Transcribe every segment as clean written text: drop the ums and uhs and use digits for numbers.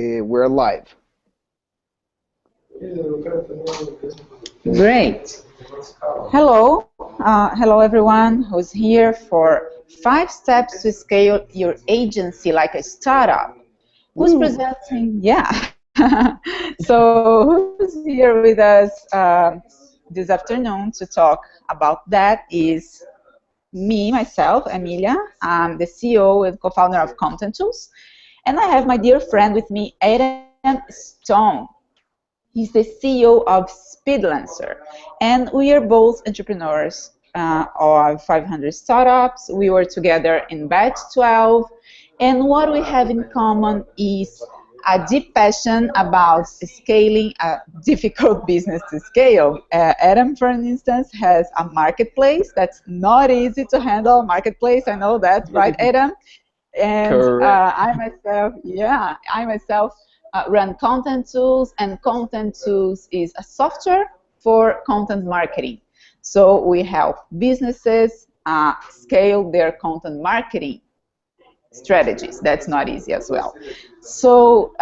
We're live. Great. Hello. Hello, everyone who's here for 5 steps to scale your agency like a startup. Who's presenting? Yeah. So who's here with us this afternoon to talk about that is me, myself, Emilia. I'm the CEO and co-founder of Content Tools. And I have my dear friend with me, Adam Stone. He's the CEO of Speedlancer. And we are both entrepreneurs of 500 startups. We were together in batch 12. And what we have in common is a deep passion about scaling a difficult business to scale. Adam, for instance, has a marketplace that's not easy to handle. Marketplace, I know that, right, Adam? And I myself run Content Tools, and Content Tools is a software for content marketing. So we help businesses scale their content marketing strategies. That's not easy as well. So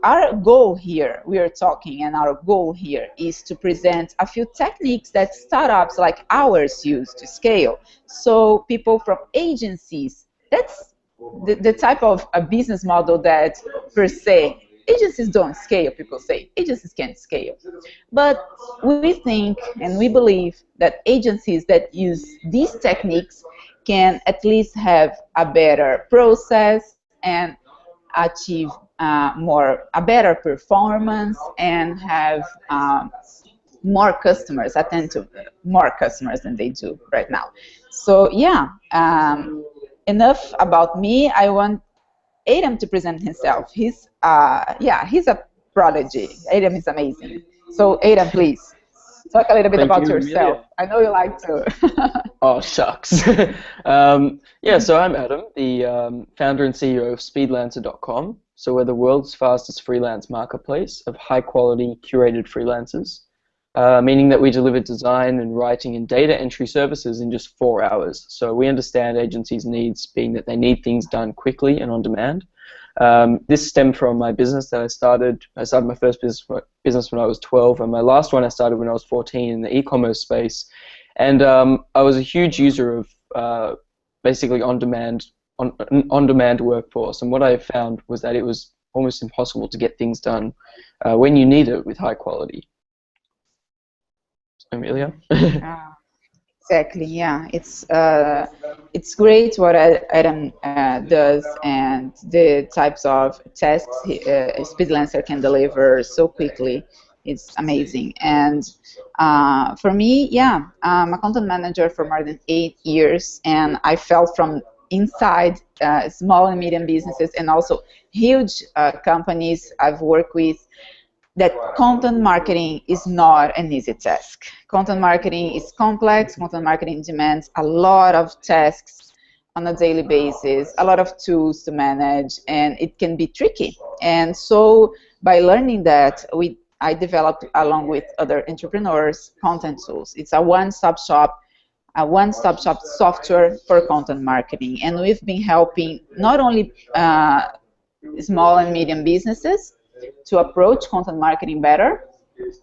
our goal here, we are talking, and our goal here is to present a few techniques that startups like ours use to scale. So people from agencies, that's the type of a business model that per se, agencies don't scale, people say. Agencies can't scale. But we think and we believe that agencies that use these techniques can at least have a better process and achieve a better performance and have more customers, attend to more customers than they do right now. So yeah, enough about me. I want Adam to present himself. He's a prodigy. Adam is amazing. So Adam, please talk a little bit about yourself. Emilia. I know you like to. Oh, shucks. So I'm Adam, the founder and CEO of Speedlancer.com. So we're the world's fastest freelance marketplace of high-quality curated freelancers, meaning that we deliver design and writing and data entry services in just 4 hours. So we understand agencies' needs, being that they need things done quickly and on demand. This stemmed from my business that I started. I started my first business when I was 12, and my last one I started when I was 14 in the e-commerce space. And I was a huge user of basically on-demand workforce. And what I found was that it was almost impossible to get things done when you need it with high quality. Emilia? Exactly. Yeah. It's great what Adam does, and the types of tasks Speedlancer can deliver so quickly. It's amazing. And for me, I'm a content manager for more than 8 years, and I felt from inside small and medium businesses and also huge companies I've worked with that content marketing is not an easy task. Content marketing is complex. Content marketing demands a lot of tasks on a daily basis, a lot of tools to manage, and it can be tricky. And so by learning that, I developed, along with other entrepreneurs, Content Tools. It's a one-stop shop software for content marketing. And we've been helping not only small and medium businesses to approach content marketing better,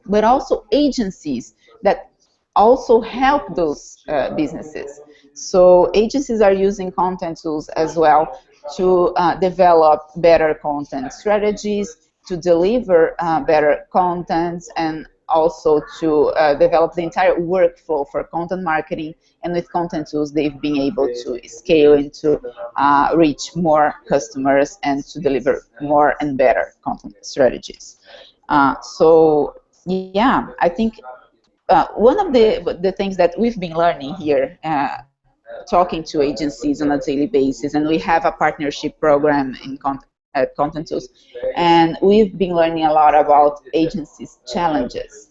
but also agencies that also help those businesses. So agencies are using Content Tools as well to develop better content strategies, to deliver better content, and also to develop the entire workflow for content marketing. And with Content Tools, they've been able to scale and to reach more customers and to deliver more and better content strategies. So yeah, I think one of the things that we've been learning here, talking to agencies on a daily basis, and we have a partnership program at Content Tools, and we've been learning a lot about agencies' challenges.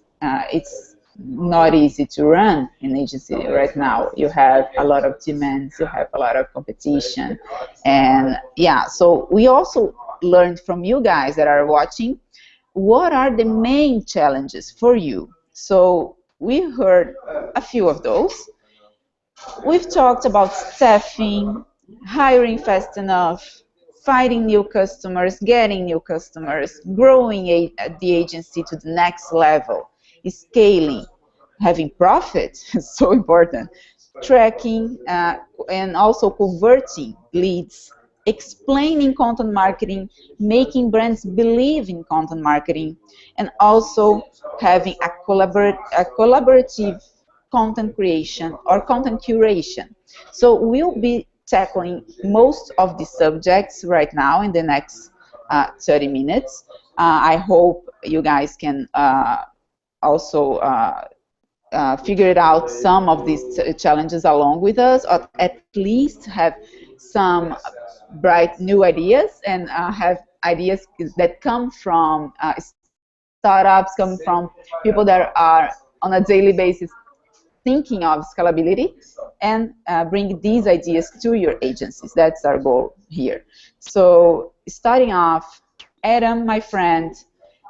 It's not easy to run an agency right now. You have a lot of demands, you have a lot of competition, and so we also learned from you guys that are watching, what are the main challenges for you? So we heard a few of those. We've talked about staffing, hiring fast enough, finding new customers, getting new customers, growing the agency to the next level, scaling, having profit is so important, tracking, and also converting leads, explaining content marketing, making brands believe in content marketing, and also having a collaborative content creation or content curation. So we'll be tackling most of the subjects right now in the next 30 minutes. I hope you guys can also figure it out some of these challenges along with us, or at least have some bright new ideas, and have ideas that come from startups, come from people that are on a daily basis thinking of scalability, and bring these ideas to your agencies. That's our goal here. So starting off, Adam, my friend,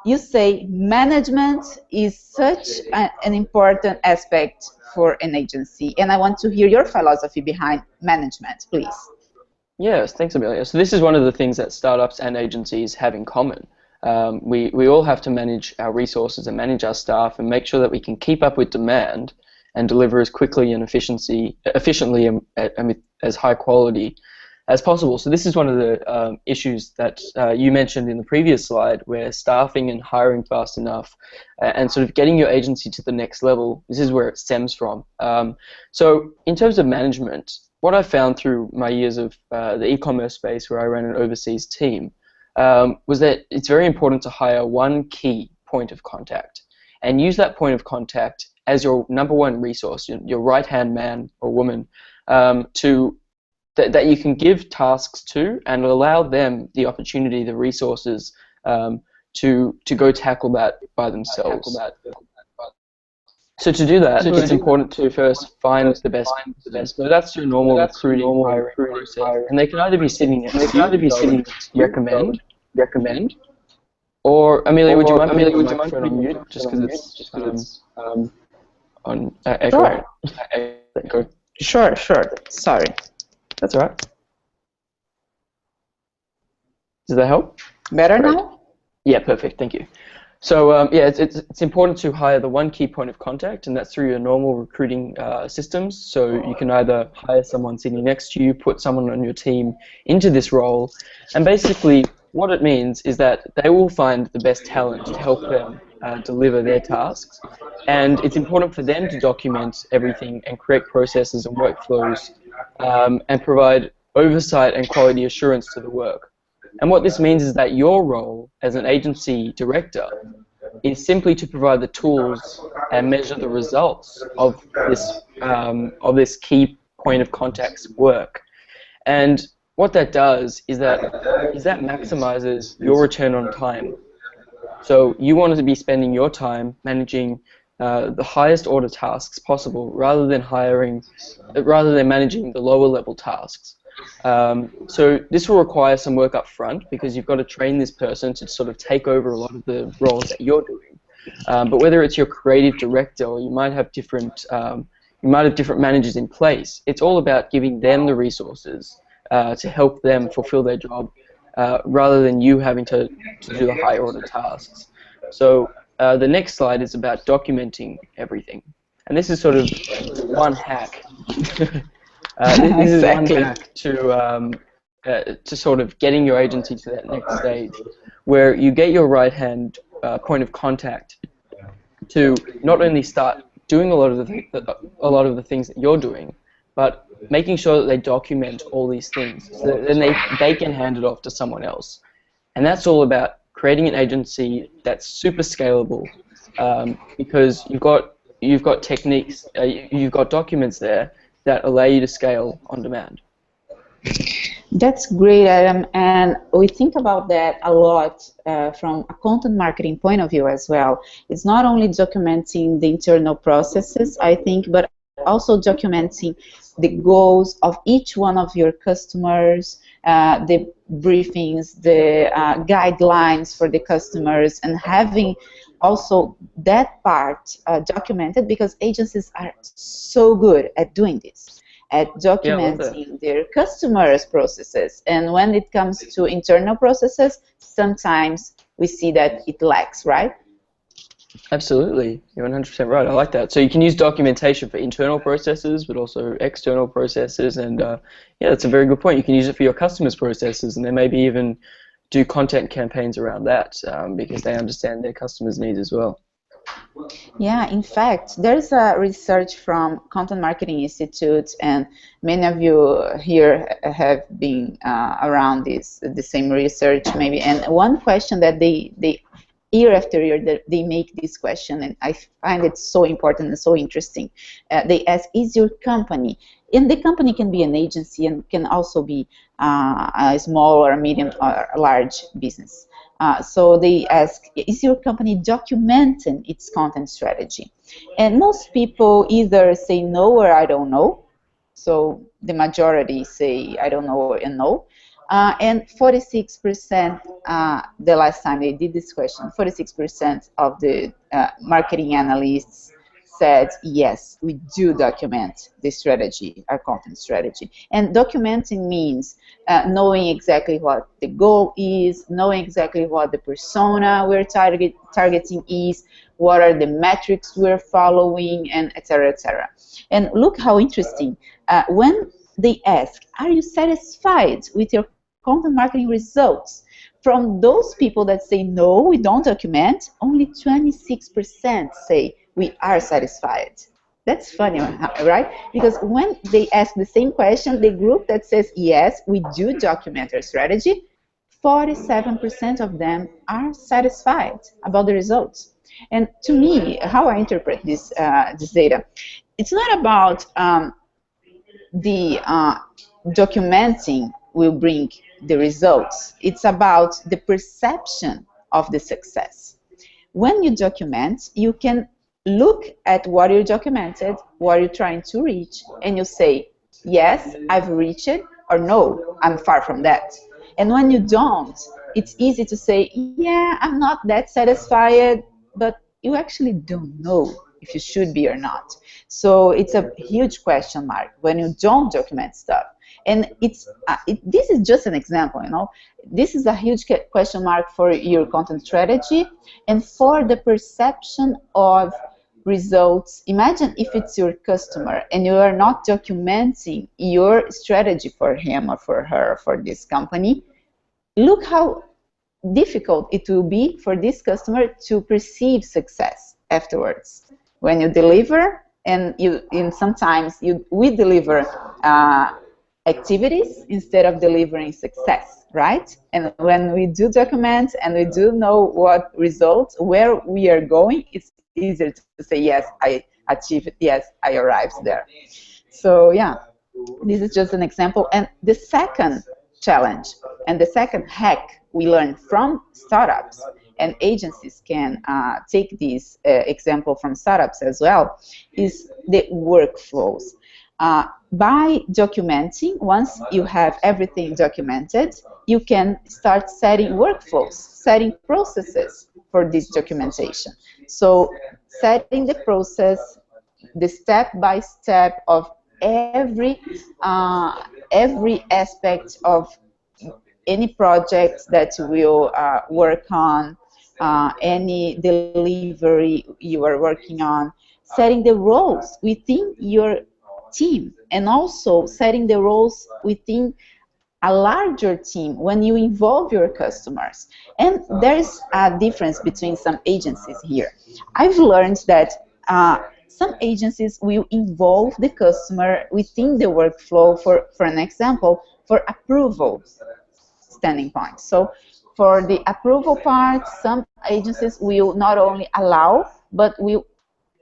you say management is such an important aspect for an agency, and I want to hear your philosophy behind management, please. Yes, thanks, Emilia. So this is one of the things that startups and agencies have in common. We all have to manage our resources and manage our staff and make sure that we can keep up with demand and deliver as quickly and efficiently and with as high quality as possible. So this is one of the issues that you mentioned in the previous slide, where staffing and hiring fast enough and sort of getting your agency to the next level, this is where it stems from. So in terms of management, what I found through my years of the e-commerce space, where I ran an overseas team, was that it's very important to hire one key point of contact and use that point of contact as your number one resource, your right-hand man or woman, that you can give tasks to and allow them the opportunity, the resources to go tackle that by themselves. So to do that, it's important to first find the best. So that's your normal recruiting, hiring process, and they can either be sitting next to you, recommend, or Emilia, would you mind putting your microphone on mute, just because it's on echo? Sure. Sorry. That's all right. Does that help? Better now? Yeah, perfect. Thank you. So yeah, it's important to hire the one key point of contact, and that's through your normal recruiting systems. So you can either hire someone sitting next to you, put someone on your team into this role, and basically what it means is that they will find the best talent to help them deliver their tasks, and it's important for them to document everything and create processes and workflows and provide oversight and quality assurance to the work. And what this means is that your role as an agency director is simply to provide the tools and measure the results of this key point of contact's work. And what that does is that maximizes your return on time. So you want to be spending your time managing the highest order tasks possible, rather than managing the lower level tasks. So this will require some work up front, because you've got to train this person to sort of take over a lot of the roles that you're doing. But whether it's your creative director, or you might have different managers in place, it's all about giving them the resources to help them fulfill their job, rather than you having to do the high order tasks. So the next slide is about documenting everything, and this is sort of one hack. This is one hack to sort of getting your agency to that next stage, where you get your right-hand point of contact to not only start doing a lot of the things that you're doing, but making sure that they document all these things, so that then they can hand it off to someone else. And that's all about creating an agency that's super scalable, because you've got techniques, you've got documents there that allow you to scale on demand. That's great, Adam, and we think about that a lot from a content marketing point of view as well. It's not only documenting the internal processes, I think, but also documenting the goals of each one of your customers, the briefings, the guidelines for the customers, and having also that part documented, because agencies are so good at doing this. at Yeah, I love that. documenting their customers' processes. And when it comes to internal processes, sometimes we see that it lacks, right? Absolutely. You're 100% right. I like that. So you can use documentation for internal processes, but also external processes. And yeah, that's a very good point. You can use it for your customers' processes, and then maybe even do content campaigns around that because they understand their customers' needs as well. Yeah, in fact, there's a research from Content Marketing Institute, and many of you here have been around the same research maybe. And one question that they year after year that they make this question, and I find it so important and so interesting. They ask, is your company, and the company can be an agency and can also be a small or a medium or a large business. So they ask, is your company documenting its content strategy? And most people either say no or I don't know. So the majority say I don't know and no. And 46%, the last time they did this question, 46% of the marketing analysts said, yes, we do document the strategy, our content strategy. And documenting means knowing exactly what the goal is, knowing exactly what the persona we're targeting is, what are the metrics we're following, and et cetera, et cetera. And look how interesting. When they ask, are you satisfied with your content marketing results? From those people that say, no, we don't document, only 26% say we are satisfied. That's funny, right? Because when they ask the same question, the group that says, yes, we do document our strategy, 47% of them are satisfied about the results. And to me, how I interpret this data, it's not about the documenting will bring the results. It's about the perception of the success. When you document, you can look at what you documented, what you're trying to reach, and you say, yes, I've reached it, or no, I'm far from that. And when you don't, it's easy to say, yeah, I'm not that satisfied, but you actually don't know if you should be or not. So it's a huge question mark when you don't document stuff. And this is just an example, you know. This is a huge question mark for your content strategy and for the perception of results. Imagine if it's your customer and you are not documenting your strategy for him or for her or for this company. Look how difficult it will be for this customer to perceive success afterwards. When you deliver, and sometimes we deliver activities instead of delivering success, right? And when we do document and we do know what results, where we are going, it's easier to say, yes, I achieved it, yes, I arrived there. So yeah, this is just an example. And the second challenge and the second hack we learned from startups, and agencies can take this example from startups as well, is the workflows. By documenting, once you have everything documented, you can start setting workflows, setting processes for this documentation. So setting the process, the step-by-step of every aspect of any project that you will work on, any delivery you are working on, setting the roles within your team, and also setting the roles within a larger team when you involve your customers. And there's a difference between some agencies here. I've learned that some agencies will involve the customer within the workflow, for an example, for approval standing point. So for the approval part, some agencies will not only allow, but will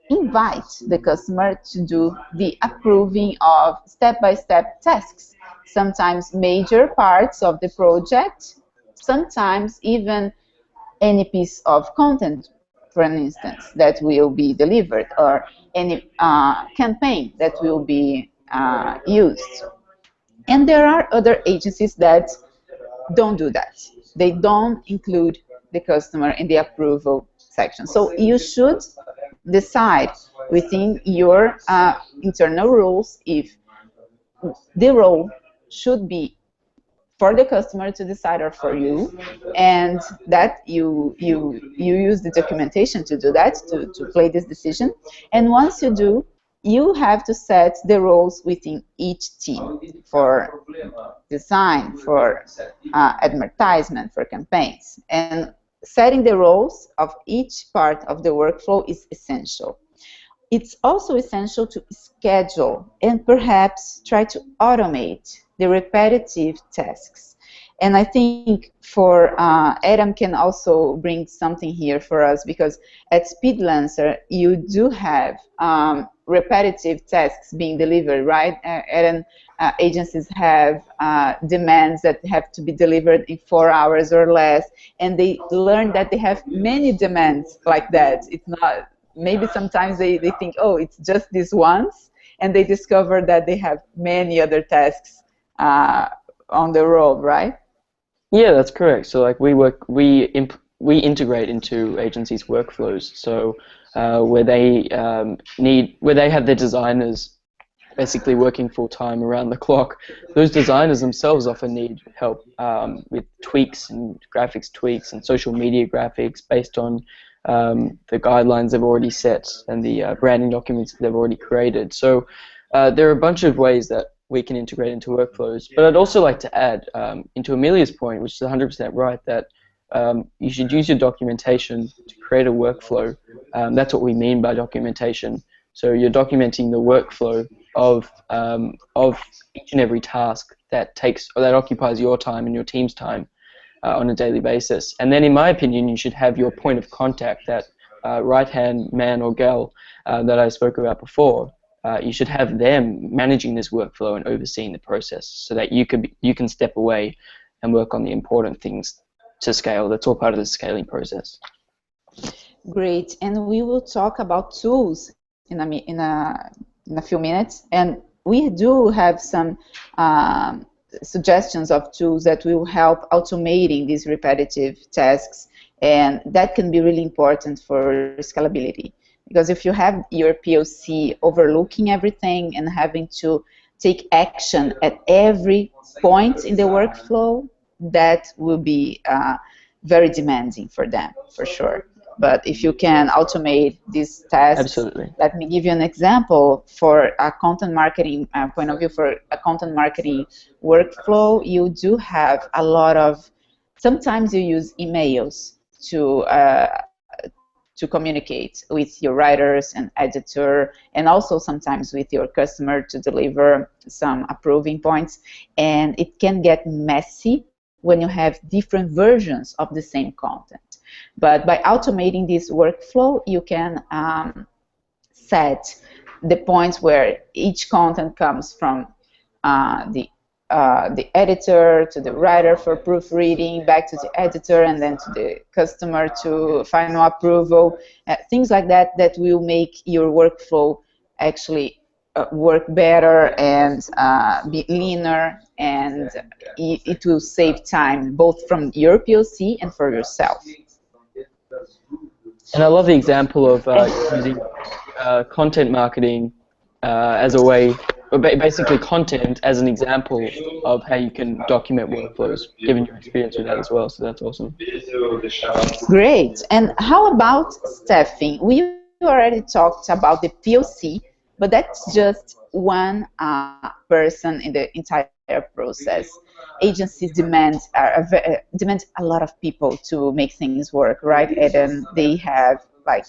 invite the customer to do the approving of step-by-step tasks, sometimes major parts of the project, sometimes even any piece of content, for instance, that will be delivered, or any campaign that will be used. And there are other agencies that don't do that. They don't include the customer in the approval section. So you should decide within your internal rules if the role should be for the customer to decide or for you, and that you use the documentation to do that, to play this decision. And once you do, you have to set the roles within each team for design, for advertisement, for campaigns. And setting the roles of each part of the workflow is essential. It's also essential to schedule and perhaps try to automate the repetitive tasks. And I think for Adam can also bring something here for us, because at SpeedLancer you do have repetitive tasks being delivered, right? Adam, agencies have demands that have to be delivered in 4 hours or less, and they learn that they have many demands like that. It's not, maybe sometimes they think, oh, it's just this once, and they discover that they have many other tasks on the road, right? Yeah, that's correct. So like we integrate into agencies' workflows. So where they have their designers basically working full time around the clock, those designers themselves often need help with tweaks and graphics tweaks and social media graphics based on the guidelines they've already set and the branding documents they've already created. So there are a bunch of ways that we can integrate into workflows. But I'd also like to add, into Emilia's point, which is 100% right, that you should use your documentation to create a workflow. That's what we mean by documentation. So you're documenting the workflow of each and every task that occupies your time and your team's time on a daily basis. And then, in my opinion, you should have your point of contact, that right-hand man or gal that I spoke about before. You should have them managing this workflow and overseeing the process, so that you can step away and work on the important things to scale. That's all part of the scaling process. Great, and we will talk about tools in a few minutes, and we do have some suggestions of tools that will help automating these repetitive tasks, and that can be really important for scalability. Because if you have your POC overlooking everything and having to take action at every point in the workflow, that will be very demanding for them, for sure. But if you can automate these tasks, absolutely. Let me give you an example. For a content marketing point of view, for a content marketing workflow, you do have a lot of, sometimes you use emails to communicate with your writers and editor, and also sometimes with your customer to deliver some approving points. And it can get messy when you have different versions of the same content. But by automating this workflow, you can set the points where each content comes from the editor to the writer for proofreading, back to the editor, and then to the customer to final approval. Things like that will make your workflow actually work better and be leaner, and it will save time both from your POC and for yourself. And I love the example of using content marketing as a way, basically content as an example of how you can document workflows, given your experience with that as well. So that's awesome. Great. And how about staffing? We already talked about the POC, but that's just one person in the entire process. Agencies demand a lot of people to make things work, right? And they have like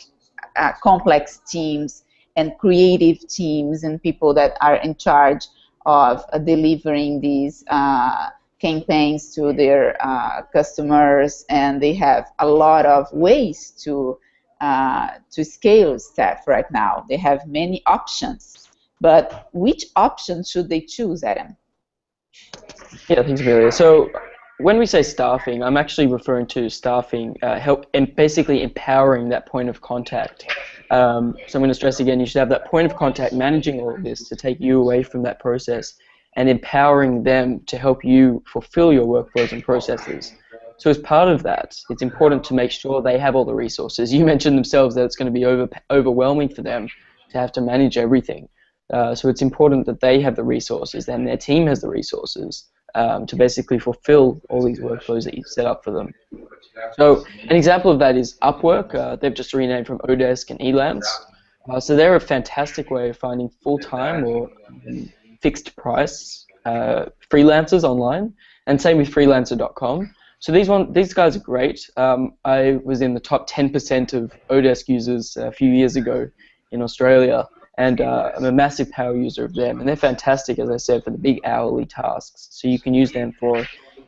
complex teams and creative teams and people that are in charge of delivering these campaigns to their customers, and they have a lot of ways to scale staff right now. They have many options, but which option should they choose, Adam? Yeah, thanks, Emilia. So when we say staffing, I'm actually referring to staffing, help, and basically empowering that point of contact. So I'm going to stress again, you should have that point of contact managing all of this to take you away from that process, and empowering them to help you fulfill your workflows and processes. So as part of that, it's important to make sure they have all the resources. You mentioned themselves that it's going to be overwhelming for them to have to manage everything. So it's important that they have the resources and their team has the resources to basically fulfill all these workflows that you've set up for them. So an example of that is Upwork. They've just renamed from Odesk and Elance. So they're a fantastic way of finding full-time or fixed price freelancers online, and same with freelancer.com. So these guys are great. I was in the top 10% of Odesk users a few years ago in Australia, and I'm a massive power user of them. And they're fantastic, as I said, for the big hourly tasks. So you can use them for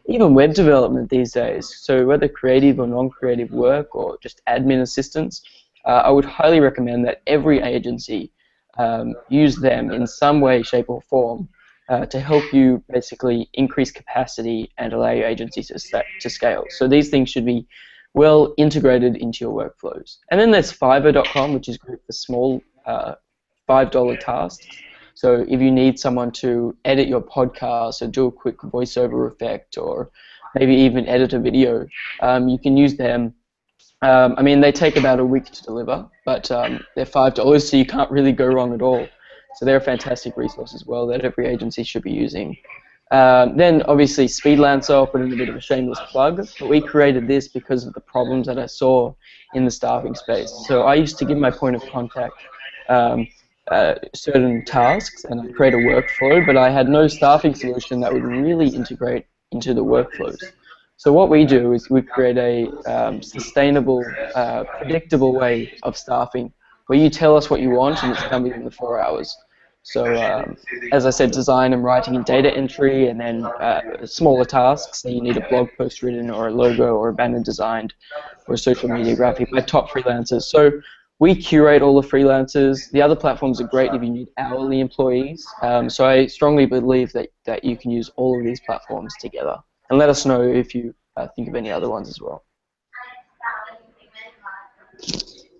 even web development these days. So whether creative or non-creative work or just admin assistance, I would highly recommend that every agency use them in some way, shape, or form to help you basically increase capacity and allow your agency to scale. So these things should be well integrated into your workflows. And then there's Fiverr.com, which is great for small $5 tasks. So if you need someone to edit your podcast or do a quick voiceover effect or maybe even edit a video, you can use them. I mean, they take about a week to deliver, but they're $5, so you can't really go wrong at all. So they're a fantastic resource as well that every agency should be using. Then obviously Speedlancer, I'll put in a bit of a shameless plug, but we created this because of the problems that I saw in the staffing space. So I used to give my point of contact certain tasks and I'd create a workflow, but I had no staffing solution that would really integrate into the workflows. So what we do is we create a sustainable, predictable way of staffing where you tell us what you want and it's done within the 4 hours. So as I said, design and writing and data entry, and then smaller tasks. So you need a blog post written or a logo or a banner designed or a social media graphic by top freelancers. So we curate all the freelancers. The other platforms are great if you need hourly employees. So I strongly believe that you can use all of these platforms together. And let us know if you think of any other ones as well.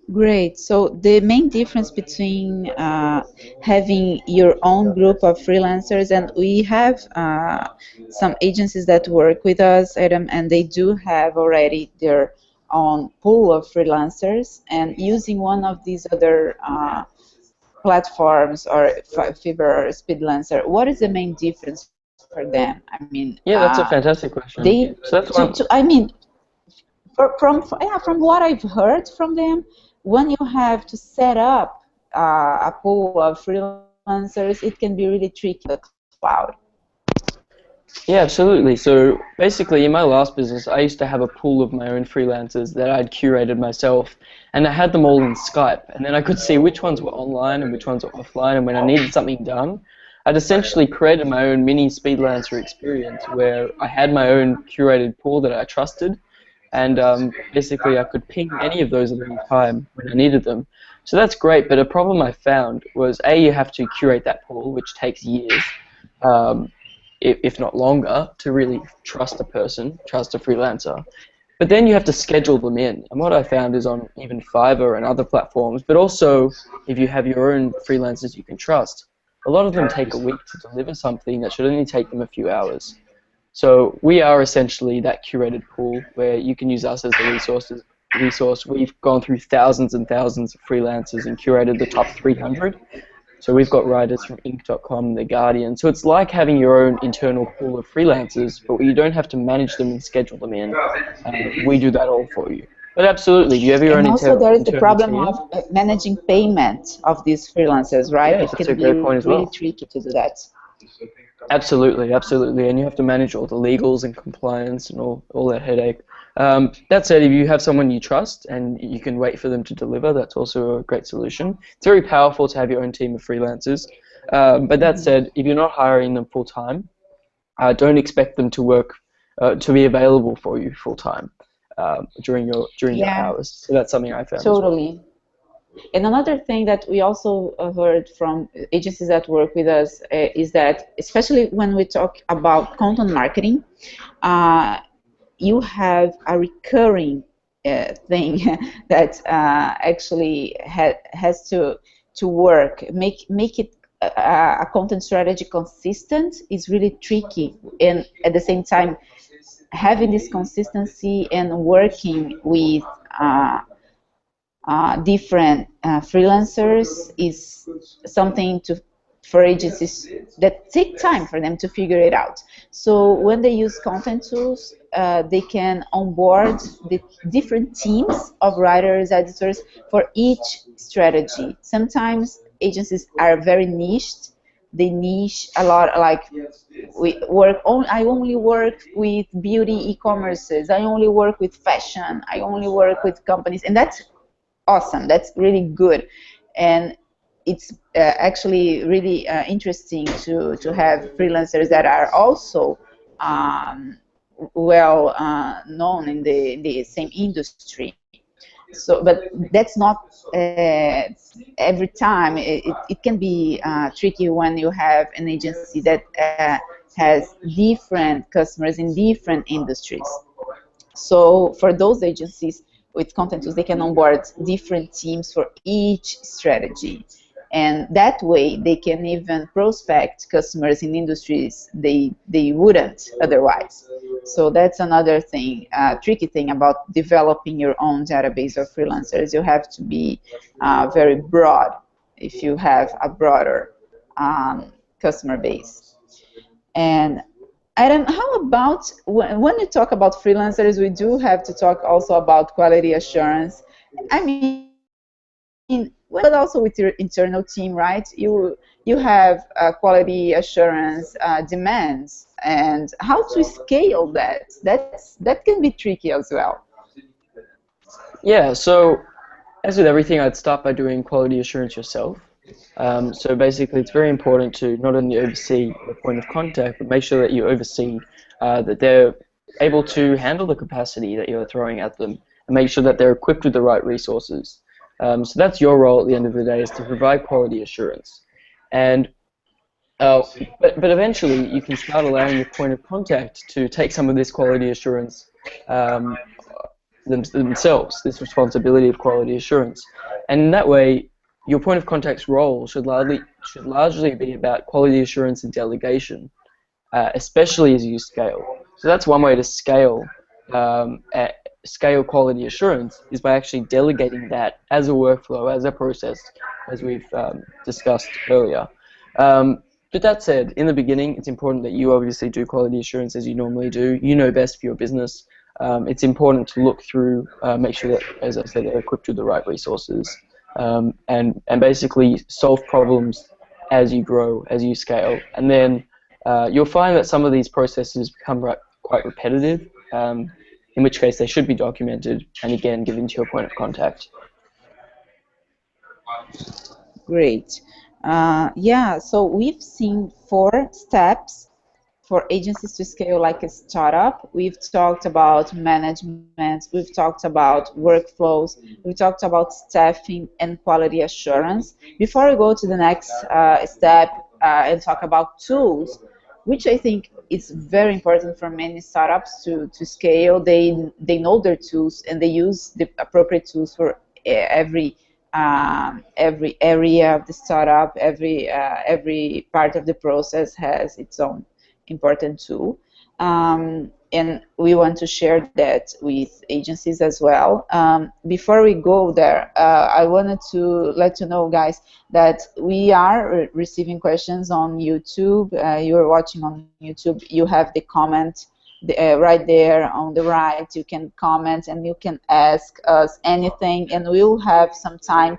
Great. So the main difference between having your own group of freelancers, and we have some agencies that work with us, Adam, and they do have already their own pool of freelancers, and using one of these other platforms or Fiverr or Speedlancer, what is the main difference for them? I mean, yeah, that's a fantastic question. So that's I mean, from what I've heard from them, when you have to set up a pool of freelancers, it can be really tricky in the cloud. Yeah, absolutely. So basically, in my last business, I used to have a pool of my own freelancers that I'd curated myself, and I had them all in Skype, and then I could see which ones were online and which ones were offline, and when I needed something done, I'd essentially created my own mini Speedlancer experience where I had my own curated pool that I trusted, and basically I could ping any of those at any time when I needed them. So that's great, but a problem I found was, A, you have to curate that pool, which takes years, if not longer, to really trust a person, trust a freelancer. But then you have to schedule them in. And what I found is on even Fiverr and other platforms, but also if you have your own freelancers you can trust, a lot of them take a week to deliver something that should only take them a few hours. So we are essentially that curated pool where you can use us as the resource. We've gone through thousands and thousands of freelancers and curated the top 300. So we've got writers from Inc.com, The Guardian. So it's like having your own internal pool of freelancers, but you don't have to manage them and schedule them in. We do that all for you. But absolutely, you have your own internal team. And also there is the problem of managing payment of these freelancers, right? Yeah, that's a great point as well. It's really tricky to do that. Absolutely, absolutely, and you have to manage all the legals and compliance and all that headache. That said, if you have someone you trust and you can wait for them to deliver, that's also a great solution. It's very powerful to have your own team of freelancers. But that said, if you're not hiring them full time, don't expect them to work to be available for you full time during your hours. So that's something I found. Totally. As well. And another thing that we also heard from agencies that work with us is that, especially when we talk about content marketing, you have a recurring thing that actually has to work. Make it a content strategy consistent is really tricky, and at the same time, having this consistency and working with different freelancers is something for agencies that take time for them to figure it out. So when they use content tools, they can onboard the different teams of writers, editors for each strategy. Sometimes agencies are very niched. They niche a lot, like I only work with beauty e-commerces. I only work with fashion. I only work with companies, and that's awesome. That's really good, and it's actually really interesting to have freelancers that are also well known in the same industry. So, but that's not every time. It can be tricky when you have an agency that has different customers in different industries. So for those agencies with content tools, they can onboard different teams for each strategy. And that way they can even prospect customers in industries they wouldn't otherwise. So that's another thing, tricky thing about developing your own database of freelancers. You have to be very broad if you have a broader customer base. And Adam, how about when you talk about freelancers, we do have to talk also about quality assurance. I mean, but also with your internal team, right? You have quality assurance demands, and how to scale that. That can be tricky as well. Yeah, so as with everything, I'd start by doing quality assurance yourself. So basically, it's very important to not only oversee the point of contact, but make sure that you oversee that they're able to handle the capacity that you're throwing at them, and make sure that they're equipped with the right resources. So that's your role at the end of the day, is to provide quality assurance. And but eventually, you can start allowing your point of contact to take some of this quality assurance themselves, this responsibility of quality assurance. And in that way, your point of contact's role should largely be about quality assurance and delegation, especially as you scale. So that's one way to scale scale quality assurance, is by actually delegating that as a workflow, as a process, as we've discussed earlier. But that said, in the beginning, it's important that you obviously do quality assurance as you normally do. You know best for your business. It's important to look through, make sure that, as I said, they're equipped with the right resources, and basically solve problems as you grow, as you scale. And then you'll find that some of these processes become quite repetitive, in which case they should be documented and again given to your point of contact. Great. Yeah, so we've seen 4 steps for agencies to scale like a startup. We've talked about management, we've talked about workflows, we've talked about staffing and quality assurance. Before we go to the next step and talk about tools, which I think is very important for many startups to scale. They know their tools and they use the appropriate tools for every area of the startup. Every part of the process has its own important tool, and we want to share that with agencies as well. Before we go there, I wanted to let you know, guys, that we are receiving questions on YouTube. You are watching on YouTube. You have the comment right there on the right. You can comment and you can ask us anything, and we'll have some time.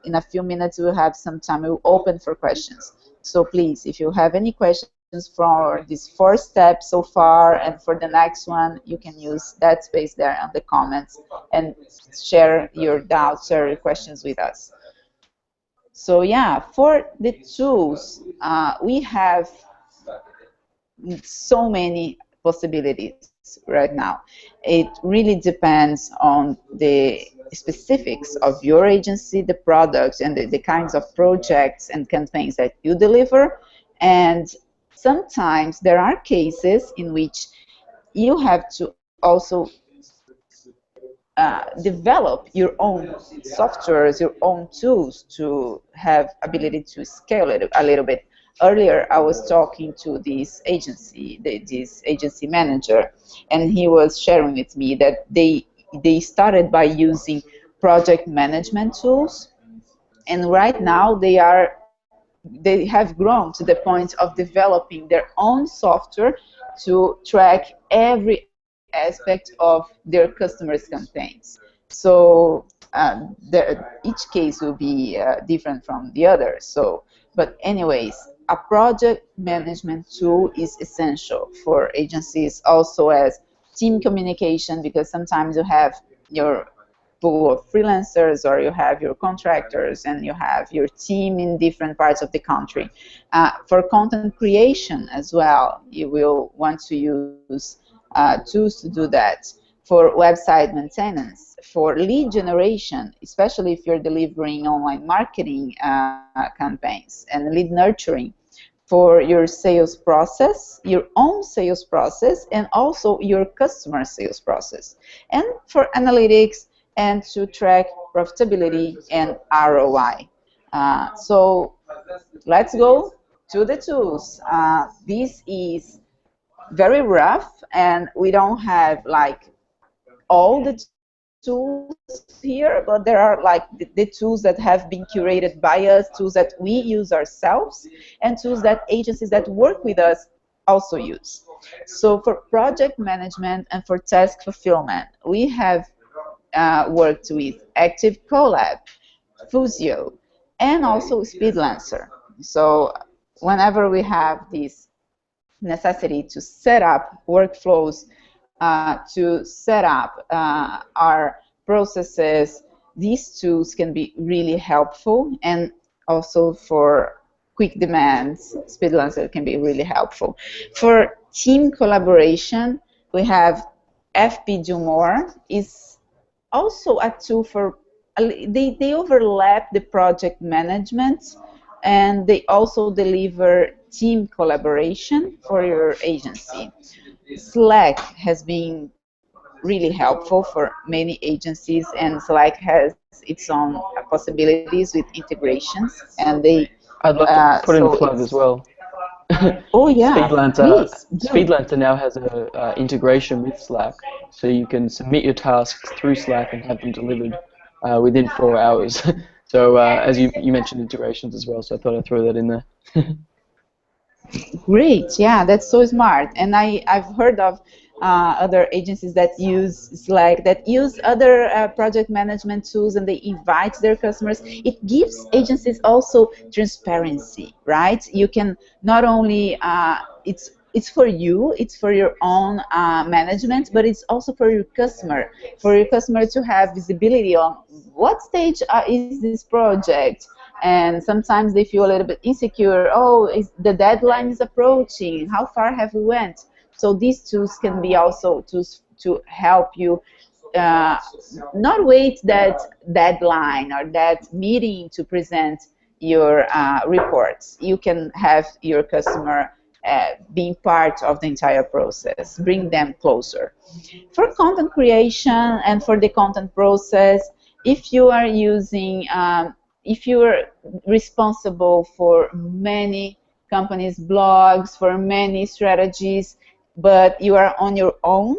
In a few minutes, we'll have some time. We'll open for questions. So please, if you have any questions for these 4 steps so far and for the next one, you can use that space there on the comments and share your doubts or your questions with us. So yeah, for the tools, we have so many possibilities right now. It really depends on the specifics of your agency, the products, and the kinds of projects and campaigns that you deliver. And sometimes there are cases in which you have to also develop your own softwares, your own tools to have ability to scale it a little bit. Earlier, I was talking to this agency manager, and he was sharing with me that they started by using project management tools, and right now they are they have grown to the point of developing their own software to track every aspect of their customers' campaigns. So each case will be different from the other. So, but anyways, a project management tool is essential for agencies, also as team communication, because sometimes you have your pool of freelancers, or you have your contractors, and you have your team in different parts of the country. For content creation as well, you will want to use tools to do that. For website maintenance, for lead generation, especially if you're delivering online marketing campaigns, and lead nurturing, for your sales process, your own sales process, and also your customer sales process, and for analytics, and to track profitability and ROI. So let's go to the tools. This is very rough, and we don't have like all the tools here, but there are like the tools that have been curated by us, tools that we use ourselves, and tools that agencies that work with us also use. So for project management and for task fulfillment, we have worked with Active Collab, Fusio, and also Speedlancer. So whenever we have this necessity to set up workflows, to set up our processes, these tools can be really helpful. And also for quick demands, Speedlancer can be really helpful. For team collaboration, we have FP Do More. Is also a tool for, they overlap the project management, and they also deliver team collaboration for your agency. Slack has been really helpful for many agencies, and Slack has its own possibilities with integrations, and they I'd love to put in a so plug as well. oh yeah, please do. Speedlancer now has a integration with Slack, so you can submit your tasks through Slack and have them delivered within 4 hours. So as you mentioned integrations as well, so I thought I'd throw that in there. Great, yeah, that's so smart. And I've heard of other agencies that use Slack, that use other project management tools, and they invite their customers. It gives agencies also transparency, right? You can not only, it's for you, it's for your own management, but it's also for your customer to have visibility on what stage is this project. And sometimes they feel a little bit insecure. Oh, the deadline is approaching. How far have we went? So these tools can be also tools to help you not wait that deadline or that meeting to present your reports. You can have your customer being part of the entire process, bring them closer. For content creation and for the content process, if you are using if you're responsible for many companies' blogs, for many strategies, but you are on your own,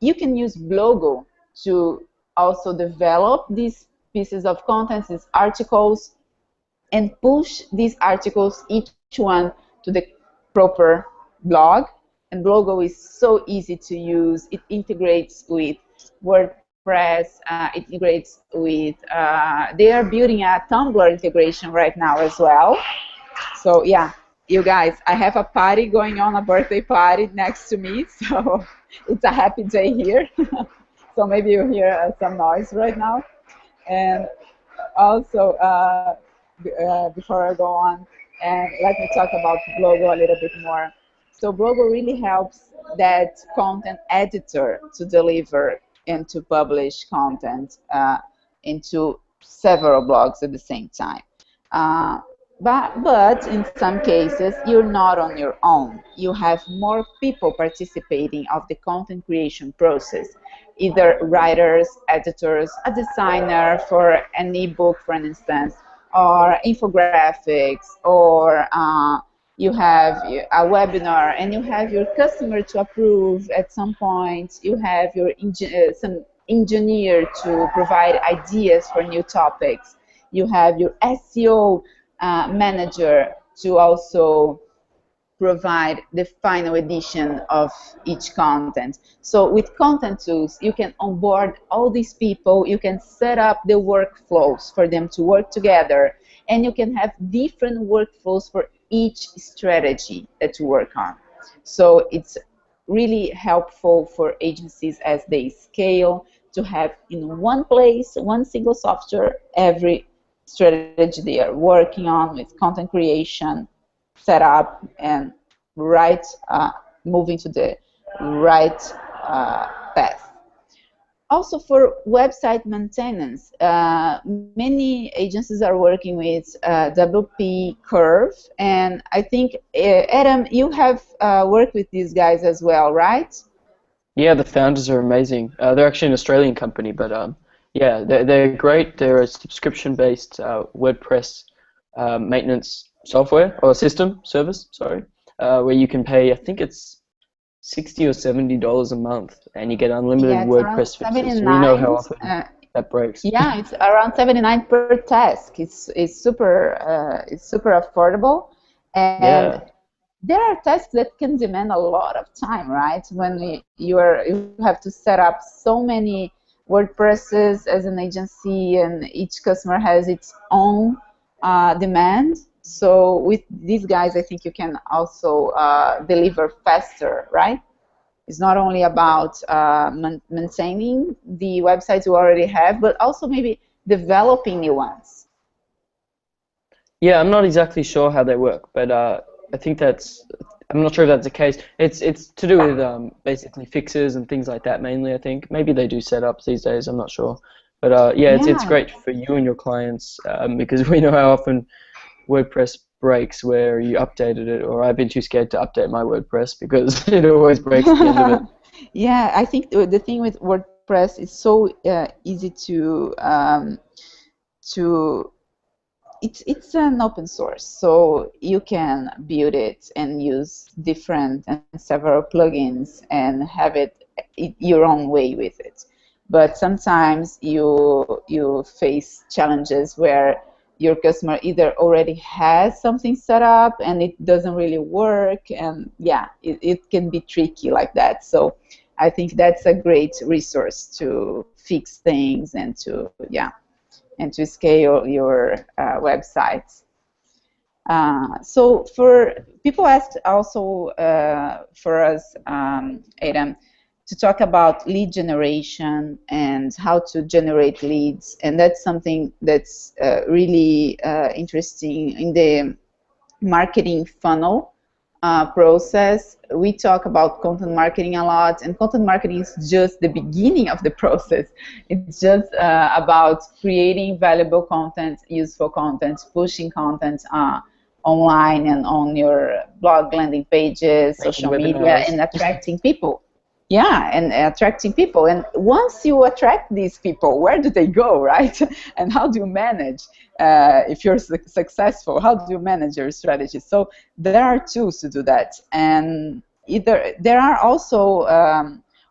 you can use Blogo to also develop these pieces of content, these articles, and push these articles, each one, to the proper blog. And Blogo is so easy to use. It integrates with WordPress, it integrates with, they are building a Tumblr integration right now as well. So yeah, you guys, I have a party going on, a birthday party next to me, so it's a happy day here. So maybe you hear some noise right now. And also, before I go on, and let me talk about Blogo a little bit more. So Blogo really helps that content editor to deliver and to publish content into several blogs at the same time. But in some cases, you're not on your own. You have more people participating of the content creation process, either writers, editors, a designer for an ebook, for instance, or infographics, or you have a webinar, and you have your customer to approve at some point. You have your some engineer to provide ideas for new topics. You have your SEO manager to also provide the final edition of each content. So with content tools, you can onboard all these people, you can set up the workflows for them to work together, and you can have different workflows for each strategy that you work on. So it's really helpful for agencies as they scale to have in one place, one single software, every strategy they are working on with content creation, set up, and right moving to the right path. Also for website maintenance, many agencies are working with WP Curve, and I think, Adam, you have worked with these guys as well, right? Yeah, the founders are amazing. They're actually an Australian company, but yeah, they're great. They're a subscription-based WordPress maintenance software or system service, sorry, where you can pay, I think it's $60 or $70 a month, and you get unlimited Yeah, it's around WordPress fixes. So we know how 79. often that breaks. Yeah, it's around 79 per task. It's super affordable, and Yeah. there are tasks that can demand a lot of time, right? When you have to set up so many WordPresses as an agency, and each customer has its own demand. So with these guys, I think you can also deliver faster, right? It's not only about maintaining the websites you already have, but also maybe developing new ones. Yeah, I'm not exactly sure how they work, but I think I'm not sure if that's the case. It's to do with basically fixes and things like that mainly, I think. Maybe they do setups these days, I'm not sure. But yeah, it's Yeah, great for you and your clients because we know how often WordPress breaks where you updated it, or I've been too scared to update my WordPress because it always breaks at the end of it. yeah. I think the thing with WordPress is so easy to it's an open source, so you can build it and use different and several plugins and have it your own way with it. But sometimes you face challenges where your customer either already has something set up and it doesn't really work, and yeah, it can be tricky like that. So I think that's a great resource to fix things and to scale your websites. So for people asked also for us, Adam, to talk about lead generation and how to generate leads, and that's something that's really interesting in the marketing funnel process. We talk about content marketing a lot, and content marketing is just the beginning of the process. It's just about creating valuable content, useful content, pushing content online and on your blog, landing pages, Making social media, webinars. and attracting people. Yeah, and attracting people. And once you attract these people, where do they go, right? And how do you manage? If you're successful, how do you manage your strategy? So there are tools to do that. And there are also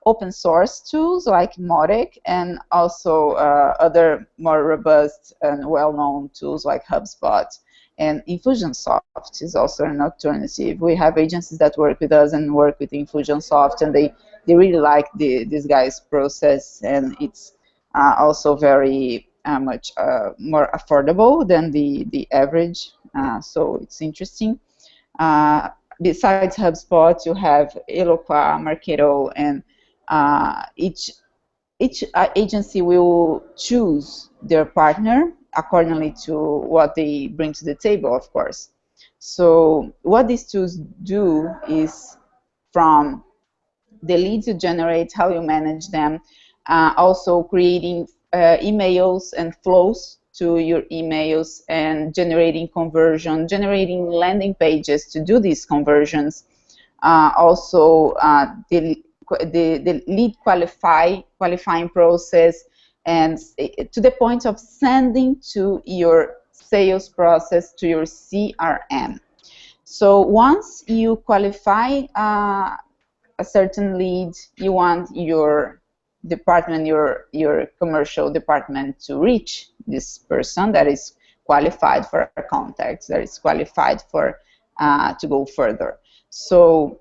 open source tools like Mautic, and also other more robust and well-known tools like HubSpot. And Infusionsoft is also an alternative. We have agencies that work with us and work with Infusionsoft, and they really like this guy's process, and it's also very much more affordable than the average. So it's interesting. Besides HubSpot, you have Eloqua, Marketo, and each agency will choose their partner accordingly to what they bring to the table, of course. So what these tools do is, from the leads you generate, how you manage them, also creating emails and flows to your emails, and generating conversion, generating landing pages to do these conversions. Also, the lead qualifying process, and to the point of sending to your sales process, to your CRM. So once you qualify a certain lead, you want your department, your commercial department, to reach this person that is qualified for our contacts, that is qualified for to go further. So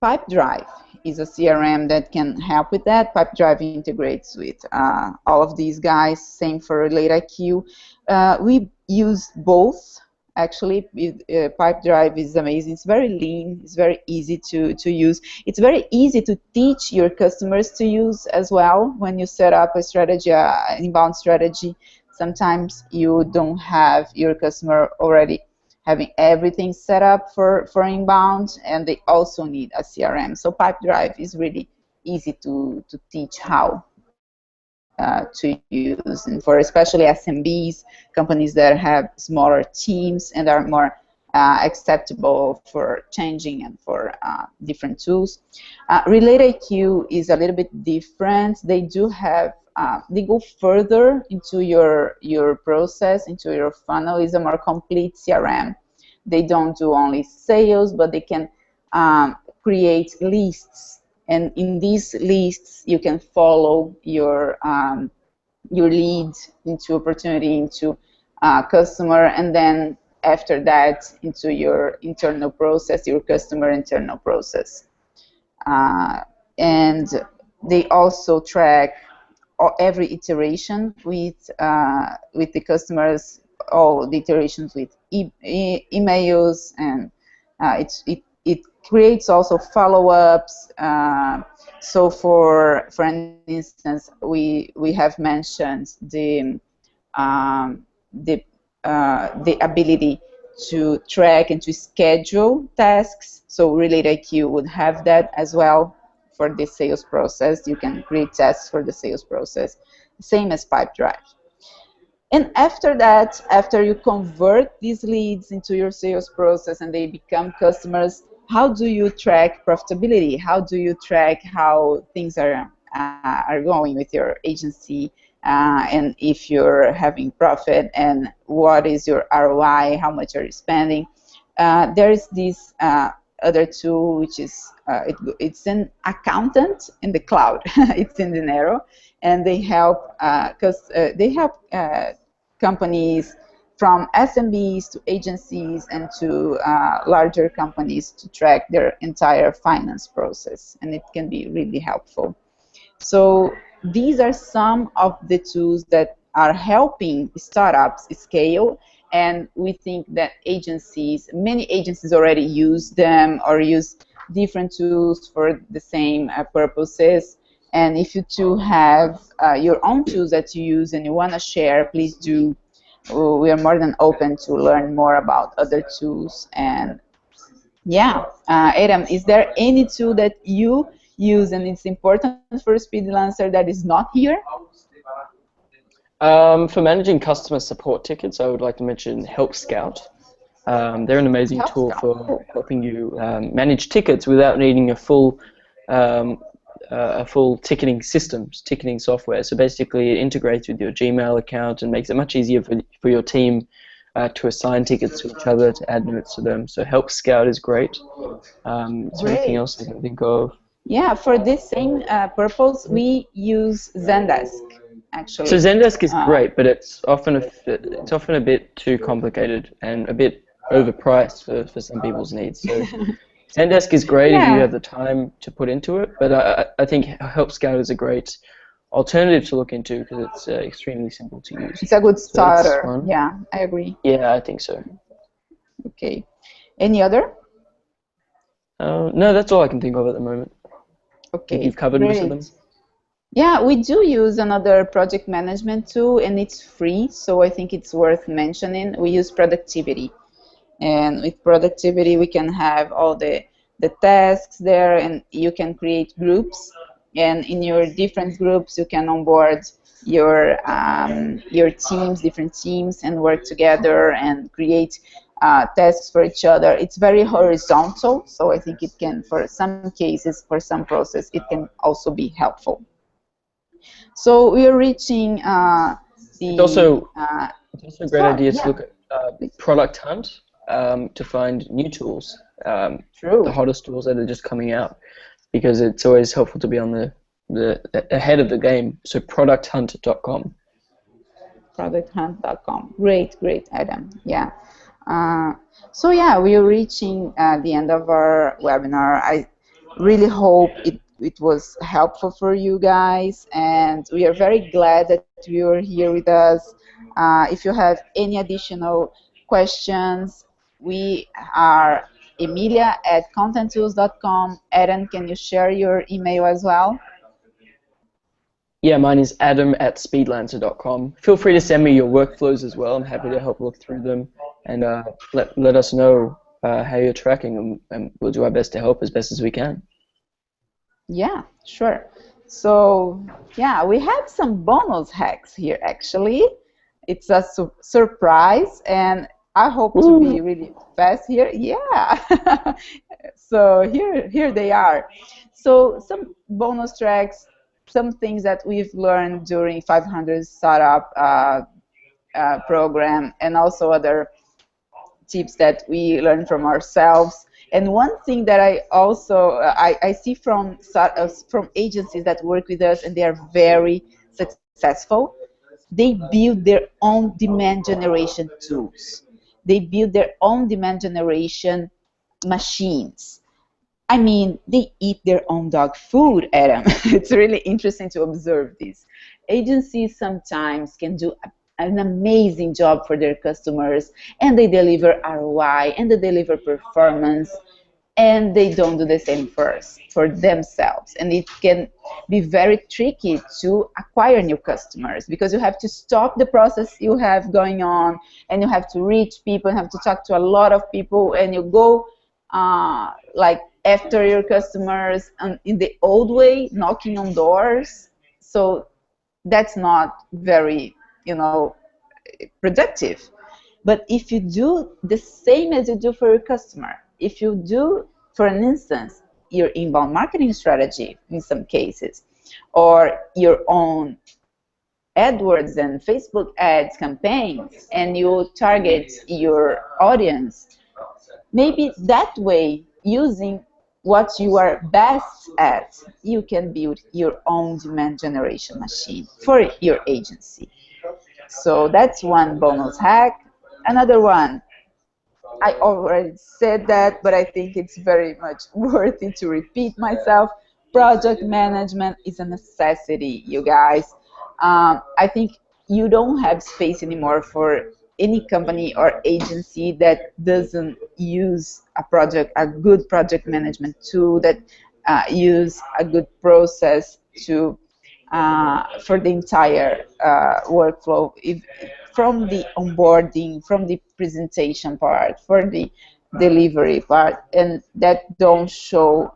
Pipedrive is a CRM that can help with that. Pipedrive integrates with all of these guys. Same for RelateIQ. We use both. Actually, Pipedrive is amazing. It's very lean. It's very easy to use. It's very easy to teach your customers to use as well. When you set up a strategy, an inbound strategy, sometimes you don't have your customer already having everything set up for inbound, and they also need a CRM. So Pipedrive is really easy to teach how to use, and for especially SMBs, companies that have smaller teams and are more acceptable for changing and for different tools. RelateIQ is a little bit different. They do have they go further into your process, into your funnel. Is a more complete CRM. They don't do only sales, but they can create lists, and in these lists you can follow your lead into opportunity, into customer, and then after that into your internal process, your customer internal process. And they also track every iteration with the customers, all the iterations with emails, and it creates also follow-ups. So for instance, we have mentioned the ability to track and to schedule tasks. So RelateIQ would have that as well for the sales process. You can create tasks for the sales process, same as Pipedrive. And after that, after you convert these leads into your sales process and they become customers, how do you track profitability? How do you track how things are going with your agency, and if you're having profit, and what is your ROI? How much are you spending? There is this other tool, which is it's an accountant in the cloud. It's in Dinero, and they help companies from SMBs to agencies and to larger companies to track their entire finance process, and it can be really helpful. So these are some of the tools that are helping startups scale, and we think that many agencies already use them or use different tools for the same purposes. And if you too have your own tools that you use and you want to share, please do. We are more than open to learn more about other tools. And yeah, Adam, is there any tool that you use and it's important for Speedlancer that is not here? For managing customer support tickets, I would like to mention Help Scout. They're an amazing tool for helping you manage tickets without needing a full ticketing software. So basically it integrates with your Gmail account and makes it much easier for your team to assign tickets to each other, to add notes to them. So Help Scout is great. Is there anything else I can think of? Yeah, for this same purpose, we use Zendesk, actually. So Zendesk is great, but it's often a bit too complicated and a bit overpriced for some people's needs. So Zendesk is great if you have the time to put into it, but I think Help Scout is a great alternative to look into because it's extremely simple to use. It's a good starter. Yeah, I agree. Yeah, I think so. Okay. Any other? No, that's all I can think of at the moment. Okay. You've covered most of them. Yeah, we do use another project management tool, and it's free, so I think it's worth mentioning. We use Productivity. And with Productivity, we can have all the tasks there, and you can create groups. And in your different groups, you can onboard your teams, different teams, and work together and create tasks for each other. It's very horizontal, so I think it can, for some cases, for some process, it can also be helpful. So we are reaching It's also a great idea to look at Product Hunt to find new tools, the hottest tools that are just coming out, because it's always helpful to be on the ahead of the game. So producthunt.com. producthunt.com. Great, great, Adam. Yeah. Uh, so yeah, we're reaching the end of our webinar. I really hope it was helpful for you guys, and we are very glad that you are here with us. If you have any additional questions, we are Emilia at contenttools.com. Adam, can you share your email as well? Yeah, mine is adam@speedlancer.com. Feel free to send me your workflows as well. I'm happy to help look through them, and let us know how you're tracking, and we'll do our best to help as best as we can. Yeah, sure. So yeah, we have some bonus hacks here actually. It's a surprise, and I hope to be really fast here. Yeah. So here they are. So some bonus tracks, some things that we've learned during 500 startup program, and also other tips that we learn from ourselves. And one thing that I also I see from agencies that work with us, and they are very successful. They build their own demand generation tools. They build their own demand generation machines. I mean, they eat their own dog food, Adam. It's really interesting to observe this. Agencies sometimes can do an amazing job for their customers, and they deliver ROI, and they deliver performance, and they don't do the same first for themselves. And it can be very tricky to acquire new customers, because you have to stop the process you have going on, and you have to reach people, and have to talk to a lot of people, and you go like after your customers in the old way, knocking on doors. So that's not very, productive. But if you do the same as you do for your customer, if you do, for an instance, your inbound marketing strategy in some cases, or your own AdWords and Facebook ads campaigns, and you target your audience, maybe that way, using what you are best at, you can build your own demand generation machine for your agency. So that's one bonus hack. Another one, I already said that, but I think it's very much worth it to repeat myself. Project management is a necessity, you guys. I think you don't have space anymore for any company or agency that doesn't use a good project management tool, that use a good process to for the entire workflow, from the onboarding, from the presentation part, for the delivery part, and that doesn't show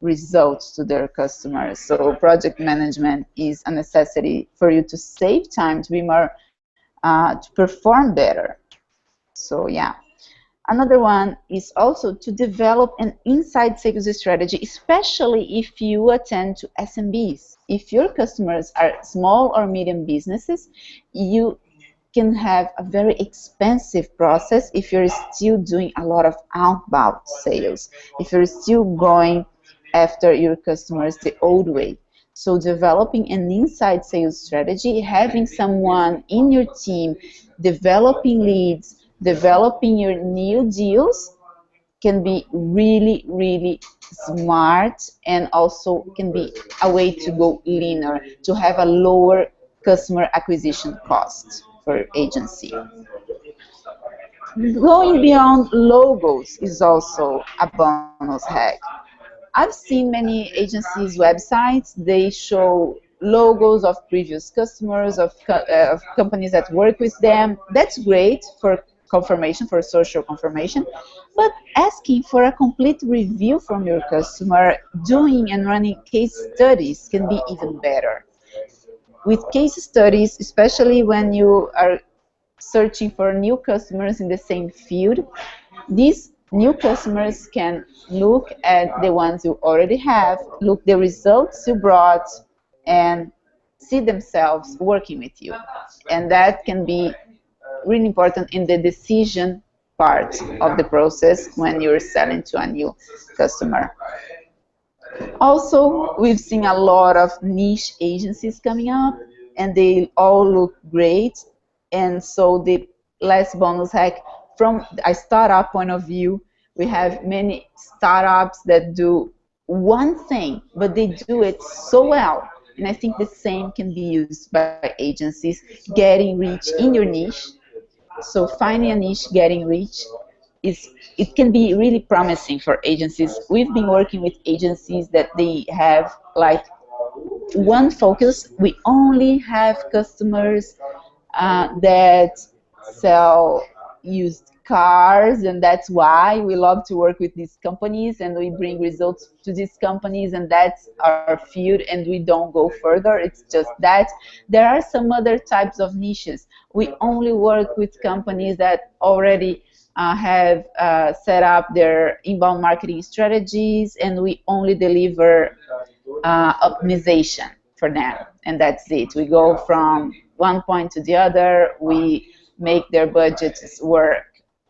results to their customers. So project management is a necessity for you to save time, to be more to perform better. So yeah. Another one is also to develop an inside sales strategy, especially if you attend to SMBs. If your customers are small or medium businesses, you can have a very expensive process if you're still doing a lot of outbound sales, if you're still going after your customers the old way. So developing an inside sales strategy, having someone in your team developing leads, developing your new deals, can be really, really smart, and also can be a way to go leaner, to have a lower customer acquisition cost for agency. Going beyond logos is also a bonus hack. I've seen many agencies' websites, they show logos of previous customers, of companies that work with them. That's great for confirmation, for social confirmation, but asking for a complete review from your customer, doing and running case studies can be even better. With case studies, especially when you are searching for new customers in the same field, these new customers can look at the ones you already have, look the results you brought, and see themselves working with you. And that can be really important in the decision part of the process when you're selling to a new customer. Also, we've seen a lot of niche agencies coming up, and they all look great. And so the last bonus hack, from a startup point of view, we have many startups that do one thing, but they do it so well. And I think the same can be used by agencies, getting rich in your niche. So finding a niche, getting rich, is it can be really promising for agencies. We've been working with agencies that they have like one focus. We only have customers that sell used cars, and that's why we love to work with these companies, and we bring results to these companies, and that's our field, and we don't go further. It's just that. There are some other types of niches. We only work with companies that already have set up their inbound marketing strategies, and we only deliver optimization for them, and that's it. We go from one point to the other. We make their budgets work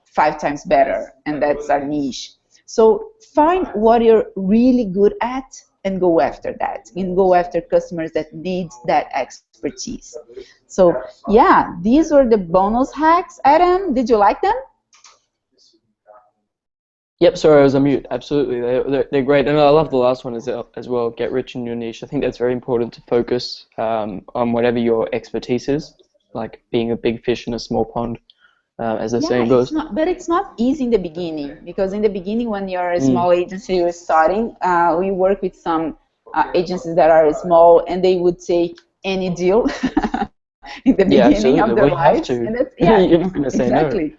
5 times better, and that's our niche. So find what you're really good at and go after that, and go after customers that need that expertise. So yeah, these were the bonus hacks. Adam, did you like them? Yep, sorry, I was on mute. Absolutely, they're great, and I love the last one as well. Get rich in your niche. I think that's very important to focus on whatever your expertise is, like being a big fish in a small pond, as the saying goes. But it's not easy in the beginning, because in the beginning, when you're a small agency, you're starting. We work with some agencies that are small, and they would take any deal in the beginning of their lives. And that's, You're not going to say exactly. no.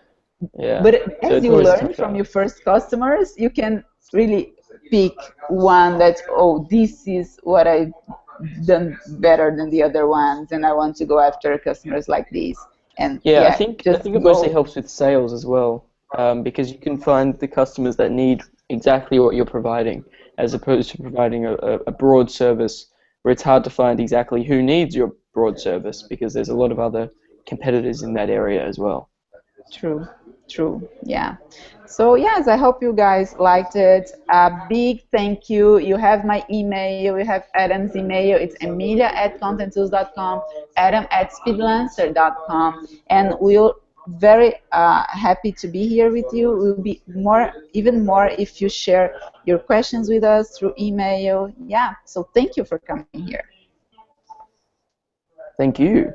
Yeah. But So as it's you always learn tough from out. your first customers, you can really pick one that, oh, this is what I've done better than the other ones, and I want to go after customers like these. And Yeah, yeah, I just think it mostly go. helps with sales as well, because you can find the customers that need exactly what you're providing, as opposed to providing a broad service where it's hard to find exactly who needs your broad service, because there's a lot of other competitors in that area as well. True, true, yeah. So yes, I hope you guys liked it. A big thank you. You have my email, you have Adam's email. It's emilia@contenttools.com, adam@speedlancer.com, and we're very happy to be here with you. We'll be even more if you share your questions with us through email. Yeah, so thank you for coming here. Thank you.